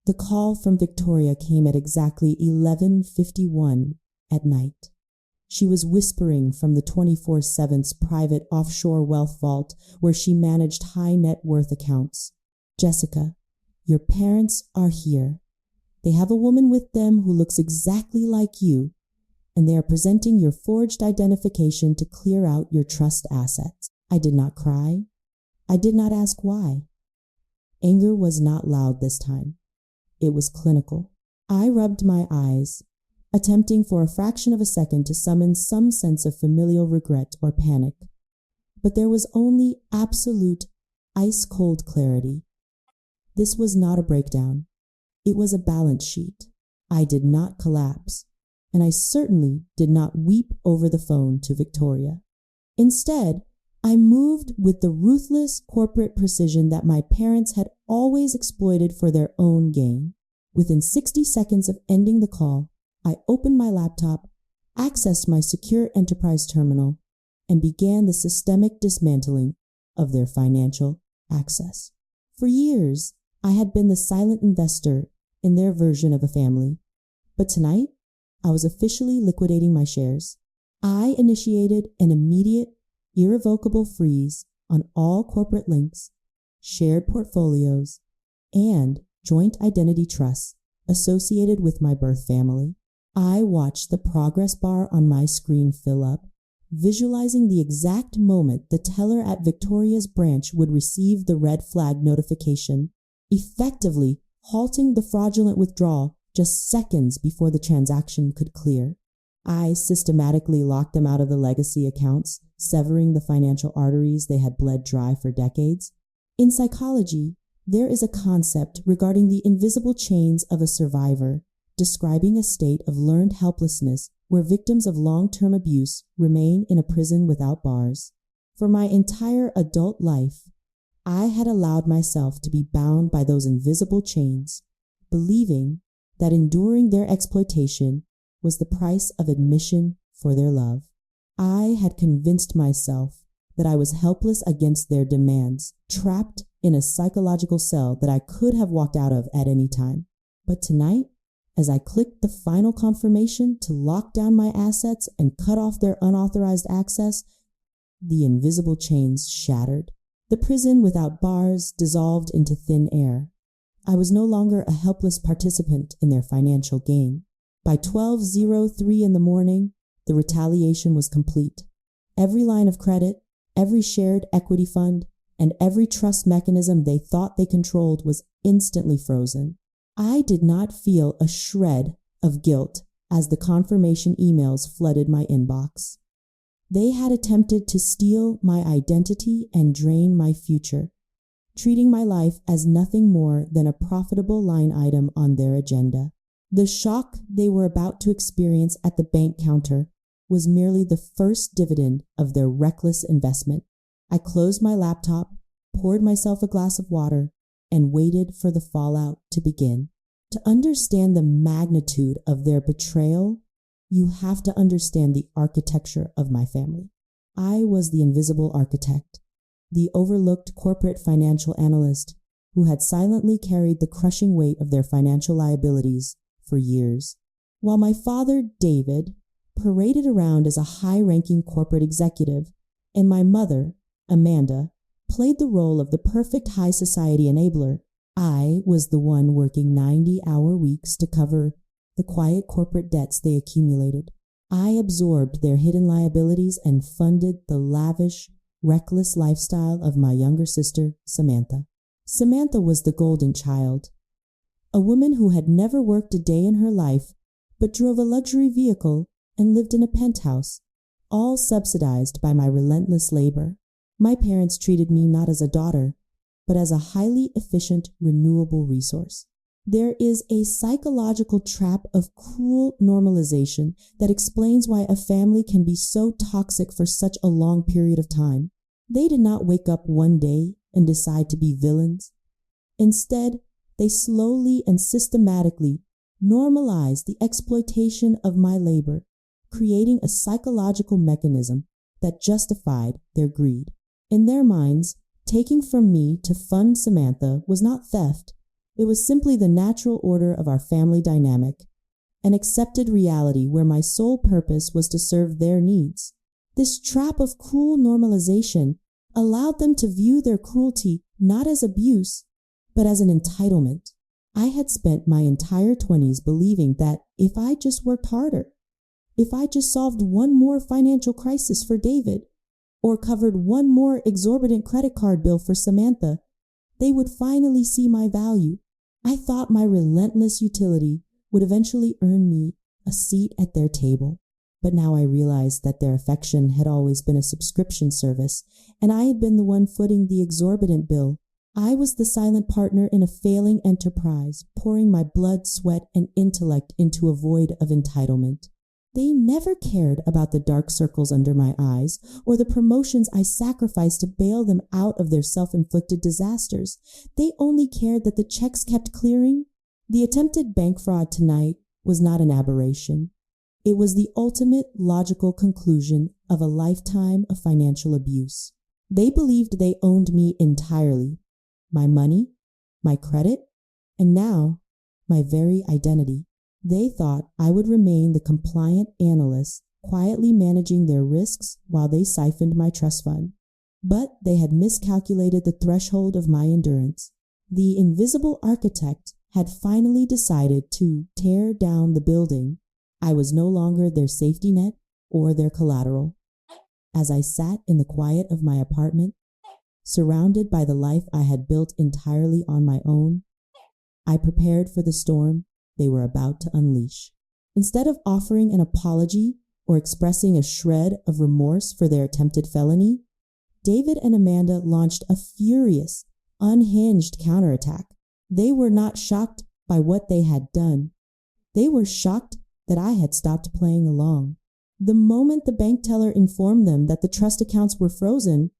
The call from Victoria came at exactly 11:51 at night. She was whispering from the 24/7's private offshore wealth vault where she managed high net worth accounts. Jessica, your parents are here. They have a woman with them who looks exactly like you, and they are presenting your forged identification to clear out your trust assets. I did not cry. I did not ask why. Anger was not loud this time. It was clinical. I rubbed my eyes, attempting for a fraction of a second to summon some sense of familial regret or panic. But there was only absolute, ice-cold clarity. This was not a breakdown. It was a balance sheet. I did not collapse, and I certainly did not weep over the phone to Victoria. Instead, I moved with the ruthless corporate precision that my parents had always exploited for their own gain. Within 60 seconds of ending the call, I opened my laptop, accessed my secure enterprise terminal, and began the systemic dismantling of their financial access. For years, I had been the silent investor in their version of a family, but tonight, I was officially liquidating my shares. I initiated an immediate, irrevocable freeze on all corporate links, shared portfolios, and joint identity trusts associated with my birth family. I watched the progress bar on my screen fill up, visualizing the exact moment the teller at Victoria's branch would receive the red flag notification, effectively halting the fraudulent withdrawal just seconds before the transaction could clear. I systematically locked them out of the legacy accounts, severing the financial arteries they had bled dry for decades. In psychology, there is a concept regarding the invisible chains of a survivor, describing a state of learned helplessness where victims of long-term abuse remain in a prison without bars. For my entire adult life, I had allowed myself to be bound by those invisible chains, believing that enduring their exploitation was the price of admission for their love. I had convinced myself that I was helpless against their demands, trapped in a psychological cell that I could have walked out of at any time. But tonight, as I clicked the final confirmation to lock down my assets and cut off their unauthorized access, the invisible chains shattered. The prison without bars dissolved into thin air. I was no longer a helpless participant in their financial game. By 12:03 in the morning, the retaliation was complete. Every line of credit, every shared equity fund, and every trust mechanism they thought they controlled was instantly frozen. I did not feel a shred of guilt as the confirmation emails flooded my inbox. They had attempted to steal my identity and drain my future, treating my life as nothing more than a profitable line item on their agenda. The shock they were about to experience at the bank counter was merely the first dividend of their reckless investment. I closed my laptop, poured myself a glass of water, and waited for the fallout to begin. To understand the magnitude of their betrayal, you have to understand the architecture of my family. I was the invisible architect, the overlooked corporate financial analyst who had silently carried the crushing weight of their financial liabilities for years. While my father, David, paraded around as a high-ranking corporate executive, and my mother, Amanda, played the role of the perfect high society enabler, I was the one working 90-hour weeks to cover the quiet corporate debts they accumulated. I absorbed their hidden liabilities and funded the lavish, reckless lifestyle of my younger sister, Samantha. Samantha was the golden child, a woman who had never worked a day in her life but drove a luxury vehicle and lived in a penthouse, all subsidized by my relentless labor. My parents treated me not as a daughter, but as a highly efficient, renewable resource. There is a psychological trap of cruel normalization that explains why a family can be so toxic for such a long period of time. They did not wake up one day and decide to be villains. Instead, they slowly and systematically normalized the exploitation of my labor, creating a psychological mechanism that justified their greed. In their minds, taking from me to fund Samantha was not theft. It was simply the natural order of our family dynamic, an accepted reality where my sole purpose was to serve their needs. This trap of cruel normalization allowed them to view their cruelty not as abuse, but as an entitlement. I had spent my entire 20s believing that if I just worked harder, if I just solved one more financial crisis for David, or covered one more exorbitant credit card bill for Samantha, they would finally see my value. I thought my relentless utility would eventually earn me a seat at their table. But now I realized that their affection had always been a subscription service, and I had been the one footing the exorbitant bill. I was the silent partner in a failing enterprise, pouring my blood, sweat, and intellect into a void of entitlement. They never cared about the dark circles under my eyes or the promotions I sacrificed to bail them out of their self-inflicted disasters. They only cared that the checks kept clearing. The attempted bank fraud tonight was not an aberration. It was the ultimate logical conclusion of a lifetime of financial abuse. They believed they owned me entirely, my money, my credit, and now my very identity. They thought I would remain the compliant analyst, quietly managing their risks while they siphoned my trust fund. But they had miscalculated the threshold of my endurance. The invisible architect had finally decided to tear down the building. I was no longer their safety net or their collateral. As I sat in the quiet of my apartment, surrounded by the life I had built entirely on my own, I prepared for the storm they were about to unleash. Instead of offering an apology or expressing a shred of remorse for their attempted felony, David and Amanda launched a furious, unhinged counterattack. They were not shocked by what they had done. They were shocked that I had stopped playing along. The moment the bank teller informed them that the trust accounts were frozen,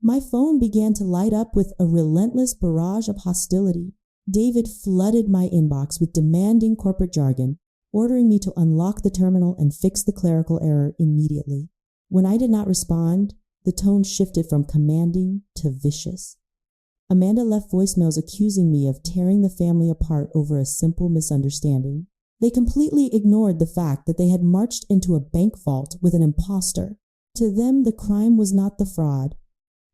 my phone began to light up with a relentless barrage of hostility. David flooded my inbox with demanding corporate jargon, ordering me to unlock the terminal and fix the clerical error immediately. When I did not respond, the tone shifted from commanding to vicious. Amanda left voicemails accusing me of tearing the family apart over a simple misunderstanding. They completely ignored the fact that they had marched into a bank vault with an impostor. To them, the crime was not the fraud.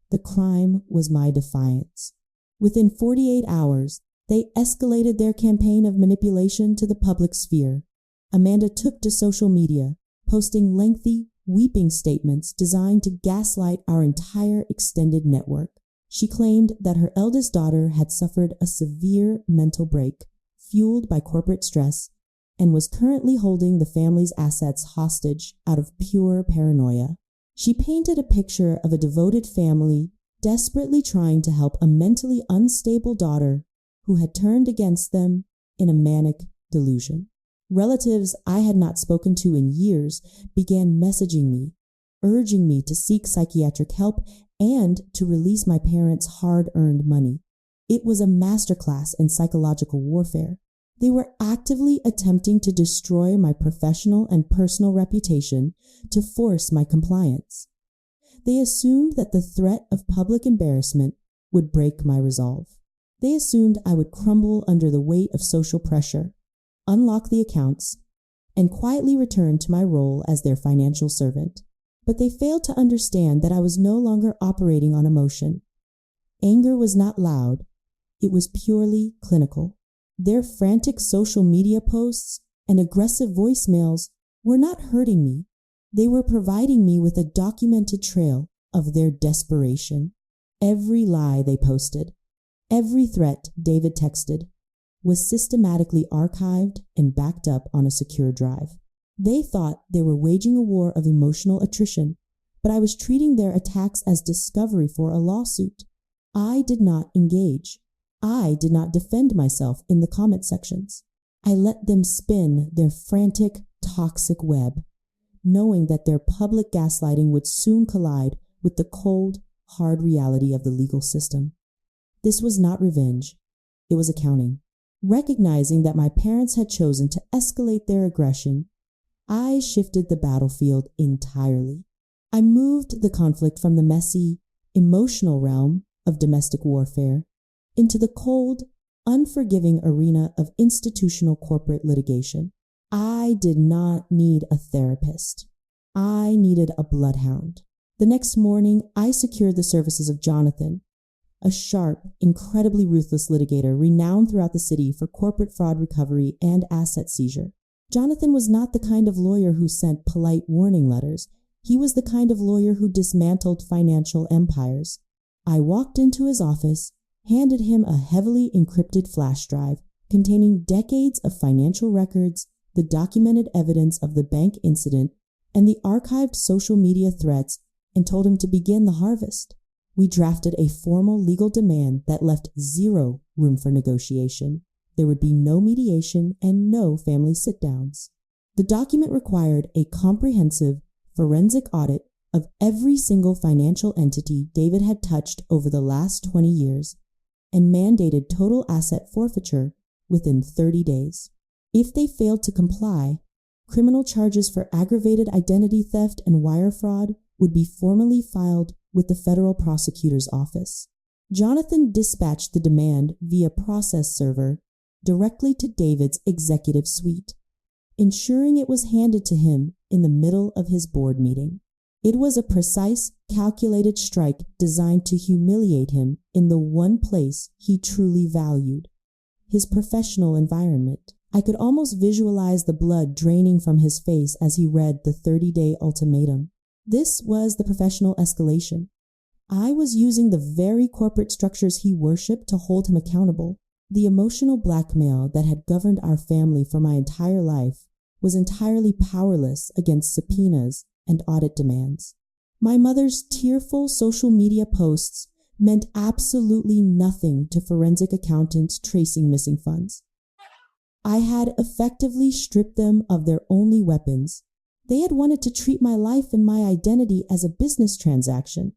The crime was my defiance. Within 48 hours, they escalated their campaign of manipulation to the public sphere. Amanda took to social media, posting lengthy, weeping statements designed to gaslight our entire extended network. She claimed that her eldest daughter had suffered a severe mental break, fueled by corporate stress, and was currently holding the family's assets hostage out of pure paranoia. She painted a picture of a devoted family desperately trying to help a mentally unstable daughter who had turned against them in a manic delusion. Relatives I had not spoken to in years began messaging me, urging me to seek psychiatric help and to release my parents' hard-earned money. It was a masterclass in psychological warfare. They were actively attempting to destroy my professional and personal reputation to force my compliance. They assumed that the threat of public embarrassment would break my resolve. They assumed I would crumble under the weight of social pressure, unlock the accounts, and quietly return to my role as their financial servant. But they failed to understand that I was no longer operating on emotion. Anger was not loud. It was purely clinical. Their frantic social media posts and aggressive voicemails were not hurting me. They were providing me with a documented trail of their desperation. Every lie they posted, every threat David texted, was systematically archived and backed up on a secure drive. They thought they were waging a war of emotional attrition, but I was treating their attacks as discovery for a lawsuit. I did not engage. I did not defend myself in the comment sections. I let them spin their frantic, toxic web, knowing that their public gaslighting would soon collide with the cold, hard reality of the legal system. This was not revenge. It was accounting. Recognizing that my parents had chosen to escalate their aggression, I shifted the battlefield entirely. I moved the conflict from the messy, emotional realm of domestic warfare into the cold, unforgiving arena of institutional corporate litigation. I did not need a therapist. I needed a bloodhound. The next morning, I secured the services of Jonathan, a sharp, incredibly ruthless litigator renowned throughout the city for corporate fraud recovery and asset seizure. Jonathan was not the kind of lawyer who sent polite warning letters. He was the kind of lawyer who dismantled financial empires. I walked into his office, handed him a heavily encrypted flash drive containing decades of financial records, the documented evidence of the bank incident, and the archived social media threats, and told him to begin the harvest. We drafted a formal legal demand that left zero room for negotiation. There would be no mediation and no family sit-downs. The document required a comprehensive forensic audit of every single financial entity David had touched over the last 20 years and mandated total asset forfeiture within 30 days. If they failed to comply, criminal charges for aggravated identity theft and wire fraud would be formally filed with the federal prosecutor's office. Jonathan dispatched the demand via process server directly to David's executive suite, ensuring it was handed to him in the middle of his board meeting. It was a precise, calculated strike designed to humiliate him in the one place he truly valued, his professional environment. I could almost visualize the blood draining from his face as he read the 30-day ultimatum. This was the professional escalation. I was using the very corporate structures he worshipped to hold him accountable. The emotional blackmail that had governed our family for my entire life was entirely powerless against subpoenas and audit demands. My mother's tearful social media posts meant absolutely nothing to forensic accountants tracing missing funds. I had effectively stripped them of their only weapons. They had wanted to treat my life and my identity as a business transaction,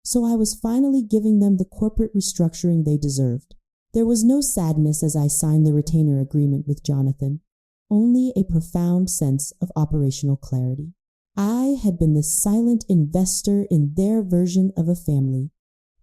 so I was finally giving them the corporate restructuring they deserved. There was no sadness as I signed the retainer agreement with Jonathan, only a profound sense of operational clarity. I had been the silent investor in their version of a family,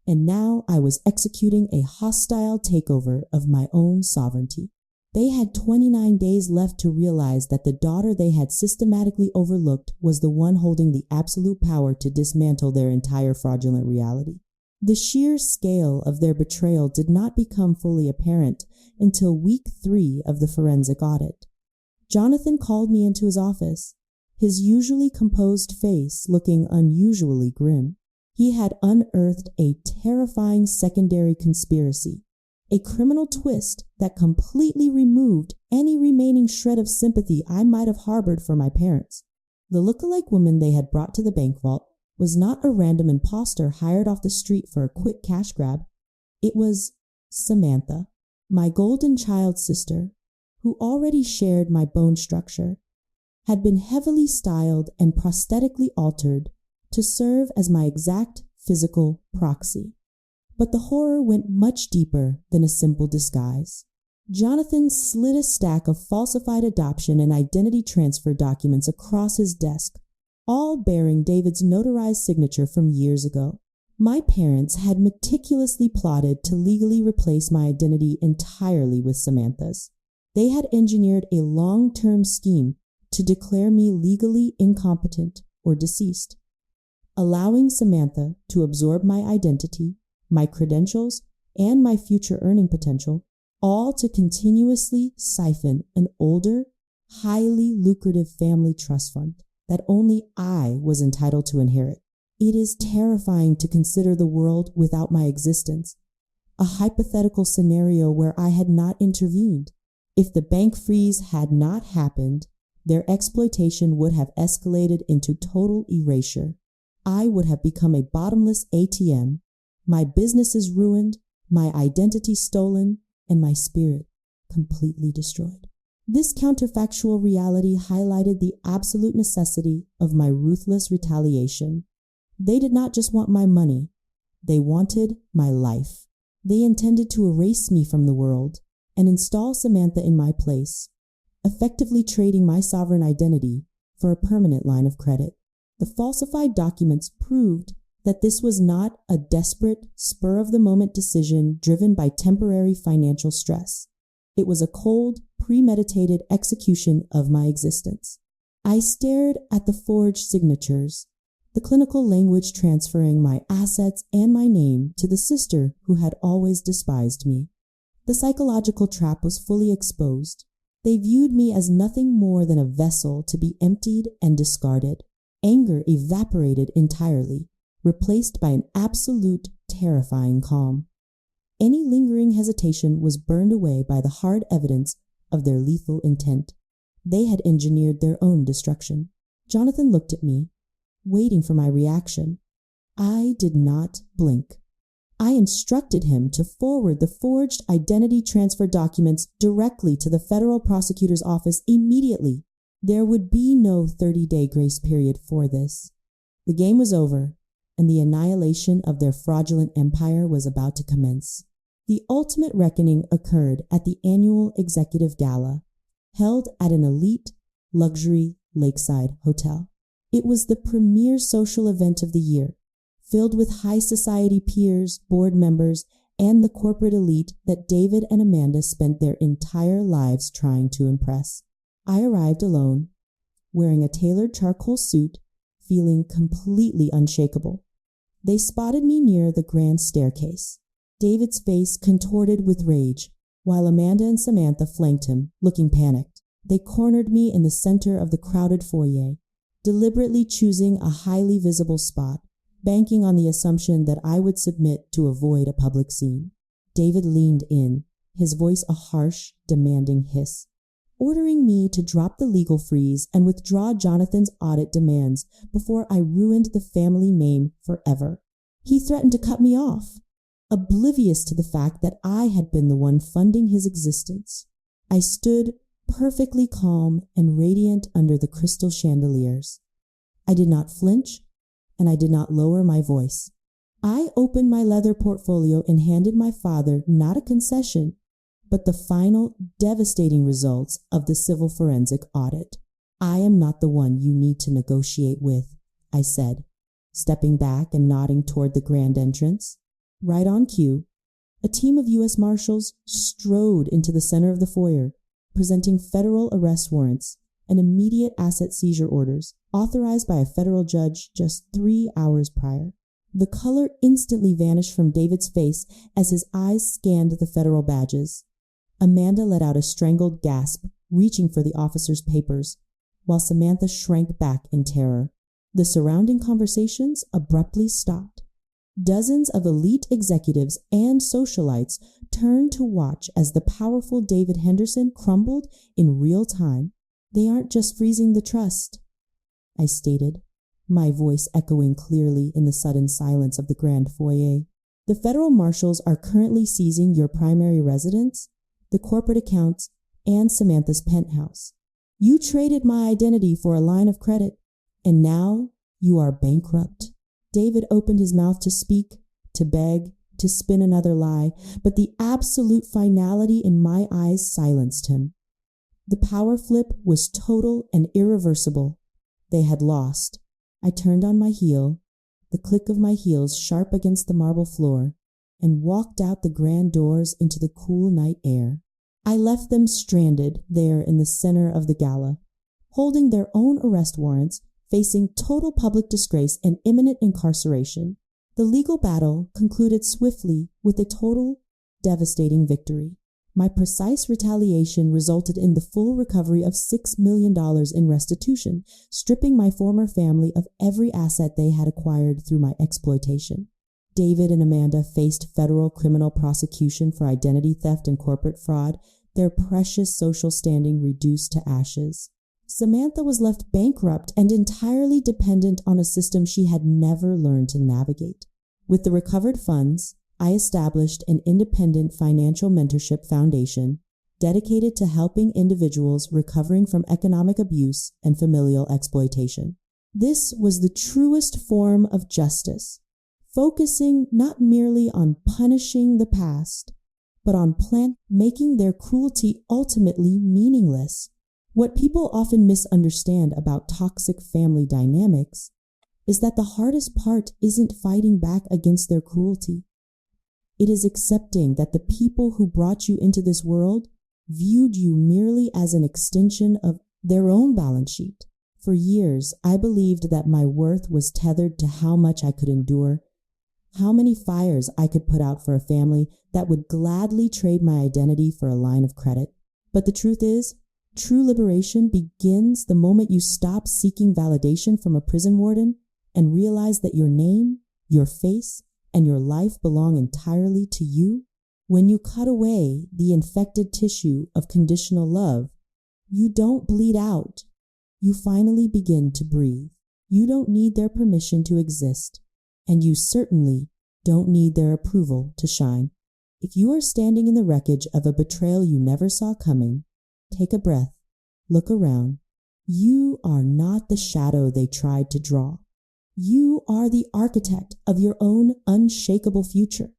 and now I was executing a hostile takeover of my own sovereignty. They had 29 days left to realize that the daughter they had systematically overlooked was the one holding the absolute power to dismantle their entire fraudulent reality. The sheer scale of their betrayal did not become fully apparent until week 3 of the forensic audit. Jonathan called me into his office, his usually composed face looking unusually grim. He had unearthed a terrifying secondary conspiracy, a criminal twist that completely removed any remaining shred of sympathy I might have harbored for my parents. The look-alike woman they had brought to the bank vault was not a random impostor hired off the street for a quick cash grab. It was Samantha, my golden child sister, who already shared my bone structure, had been heavily styled and prosthetically altered to serve as my exact physical proxy. But the horror went much deeper than a simple disguise. Jonathan slid a stack of falsified adoption and identity transfer documents across his desk, all bearing David's notarized signature from years ago. My parents had meticulously plotted to legally replace my identity entirely with Samantha's. They had engineered a long-term scheme to declare me legally incompetent or deceased, allowing Samantha to absorb my identity, my credentials, and my future earning potential, all to continuously siphon an older, highly lucrative family trust fund that only I was entitled to inherit. It is terrifying to consider the world without my existence, a hypothetical scenario where I had not intervened. If the bank freeze had not happened, their exploitation would have escalated into total erasure. I would have become a bottomless ATM, my businesses ruined, my identity stolen, and my spirit completely destroyed. This counterfactual reality highlighted the absolute necessity of my ruthless retaliation. They did not just want my money, they wanted my life. They intended to erase me from the world and install Samantha in my place, effectively trading my sovereign identity for a permanent line of credit. The falsified documents proved that this was not a desperate, spur-of-the-moment decision driven by temporary financial stress. It was a cold, premeditated execution of my existence. I stared at the forged signatures, the clinical language transferring my assets and my name to the sister who had always despised me. The psychological trap was fully exposed. They viewed me as nothing more than a vessel to be emptied and discarded. Anger evaporated entirely, replaced by an absolute, terrifying calm. Any lingering hesitation was burned away by the hard evidence of their lethal intent. They had engineered their own destruction. Jonathan looked at me, waiting for my reaction. I did not blink. I instructed him to forward the forged identity transfer documents directly to the federal prosecutor's office immediately. There would be no 30-day grace period for this. The game was over, and the annihilation of their fraudulent empire was about to commence. The ultimate reckoning occurred at the annual executive gala, held at an elite, luxury lakeside hotel. It was the premier social event of the year, filled with high society peers, board members, and the corporate elite that David and Amanda spent their entire lives trying to impress. I arrived alone, wearing a tailored charcoal suit, feeling completely unshakable. They spotted me near the grand staircase, David's face contorted with rage, while Amanda and Samantha flanked him, looking panicked. They cornered me in the center of the crowded foyer, deliberately choosing a highly visible spot, banking on the assumption that I would submit to avoid a public scene. David leaned in, his voice a harsh, demanding hiss, ordering me to drop the legal freeze and withdraw Jonathan's audit demands before I ruined the family name forever. He threatened to cut me off, oblivious to the fact that I had been the one funding his existence. I stood perfectly calm and radiant under the crystal chandeliers. I did not flinch, and I did not lower my voice. I opened my leather portfolio and handed my father not a concession, but the final devastating results of the civil forensic audit. I am not the one you need to negotiate with, I said, stepping back and nodding toward the grand entrance. Right on cue, a team of U.S. Marshals strode into the center of the foyer, presenting federal arrest warrants and immediate asset seizure orders authorized by a federal judge just 3 hours prior. The color instantly vanished from David's face as his eyes scanned the federal badges. Amanda let out a strangled gasp, reaching for the officer's papers, while Samantha shrank back in terror. The surrounding conversations abruptly stopped. Dozens of elite executives and socialites turned to watch as the powerful David Henderson crumbled in real time. They aren't just freezing the trust, I stated, my voice echoing clearly in the sudden silence of the grand foyer. The federal marshals are currently seizing your primary residence, the corporate accounts, and Samantha's penthouse. You traded my identity for a line of credit, and now you are bankrupt. David opened his mouth to speak, to beg, to spin another lie, but the absolute finality in my eyes silenced him. The power flip was total and irreversible. They had lost. I turned on my heel, the click of my heels sharp against the marble floor, and walked out the grand doors into the cool night air. I left them stranded there in the center of the gala, holding their own arrest warrants, facing total public disgrace and imminent incarceration. The legal battle concluded swiftly with a total, devastating victory. My precise retaliation resulted in the full recovery of $6 million in restitution, stripping my former family of every asset they had acquired through my exploitation. David and Amanda faced federal criminal prosecution for identity theft and corporate fraud, their precious social standing reduced to ashes. Samantha was left bankrupt and entirely dependent on a system she had never learned to navigate. With the recovered funds, I established an independent financial mentorship foundation dedicated to helping individuals recovering from economic abuse and familial exploitation. This was the truest form of justice, focusing not merely on punishing the past, but on making their cruelty ultimately meaningless. What people often misunderstand about toxic family dynamics is that the hardest part isn't fighting back against their cruelty. It is accepting that the people who brought you into this world viewed you merely as an extension of their own balance sheet. For years, I believed that my worth was tethered to how much I could endure, how many fires I could put out for a family that would gladly trade my identity for a line of credit. But the truth is, true liberation begins the moment you stop seeking validation from a prison warden and realize that your name, your face, and your life belong entirely to you. When you cut away the infected tissue of conditional love, you don't bleed out. You finally begin to breathe. You don't need their permission to exist, and you certainly don't need their approval to shine. If you are standing in the wreckage of a betrayal you never saw coming, take a breath, look around. You are not the shadow they tried to draw. You are the architect of your own unshakable future.